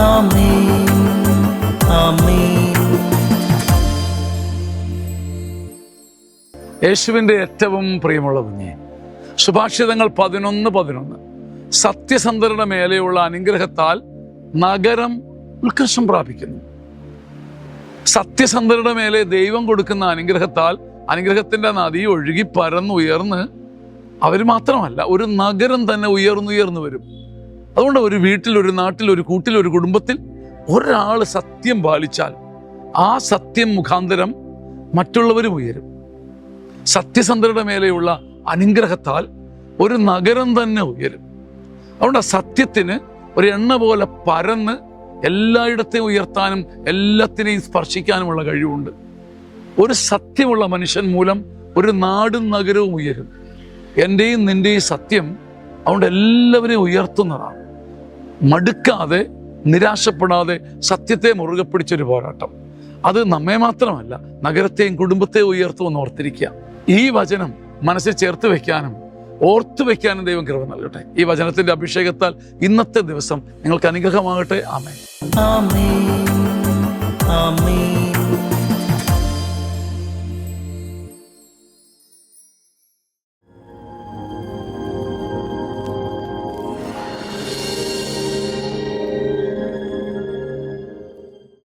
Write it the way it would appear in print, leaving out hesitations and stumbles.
ആമേൻ ആമേൻ. യേശുവിൻ്റെ ഏറ്റവും പ്രിയമുള്ള കുഞ്ഞെ, സുഭാഷിതങ്ങൾ 11:11 സത്യസന്ധരുടെ മേലെയുള്ള അനുഗ്രഹത്താൽ നഗരം ഉത്കർഷം പ്രാപിക്കുന്നു. സത്യസന്ധരുടെ മേലെ ദൈവം കൊടുക്കുന്ന അനുഗ്രഹത്താൽ അനുഗ്രഹത്തിൻ്റെ നദി ഒഴുകി പരന്നുയർന്ന് അവർ മാത്രമല്ല, ഒരു നഗരം തന്നെ ഉയർന്നുയർന്നു വരും. അതുകൊണ്ട് ഒരു വീട്ടിൽ, ഒരു നാട്ടിൽ, ഒരു കൂട്ടിൽ, ഒരു കുടുംബത്തിൽ ഒരാൾ സത്യം പാലിച്ചാൽ ആ സത്യം മുഖാന്തരം മറ്റുള്ളവരും ഉയരും. സത്യസന്ധരുടെ മേലെയുള്ള അനുഗ്രഹത്താൽ ഒരു നഗരം തന്നെ ഉയരും. അതുകൊണ്ട് ആ സത്യത്തിന് ഒരു എണ്ണ പോലെ പരന്ന് എല്ലായിടത്തെയും ഉയർത്താനും എല്ലാത്തിനെയും സ്പർശിക്കാനുമുള്ള കഴിവുണ്ട്. ഒരു സത്യമുള്ള മനുഷ്യൻ മൂലം ഒരു നാടും നഗരവും ഉയരും. എൻ്റെയും നിൻ്റെയും സത്യം അതുകൊണ്ട് എല്ലാവരെയും ഉയർത്തുന്നതാണ്. മടുക്കാതെ, നിരാശപ്പെടാതെ സത്യത്തെ മുറുകെ പിടിച്ചൊരു പോരാട്ടം. അത് നമ്മെ മാത്രമല്ല, നഗരത്തെയും കുടുംബത്തെയും ഉയർത്തുമെന്ന് ഓർത്തിരിക്കുക. ഈ വചനം മനസ്സിൽ ചേർത്ത് വെക്കാനും ഓർത്തു വെക്കാനും ദൈവം കൃപ നൽകട്ടെ. ഈ വചനത്തിന്റെ അഭിഷേകത്താൽ ഇന്നത്തെ ദിവസം നിങ്ങൾക്ക് അനുഗ്രഹമാകട്ടെ. ആമേൻ ആമേൻ ആമേൻ.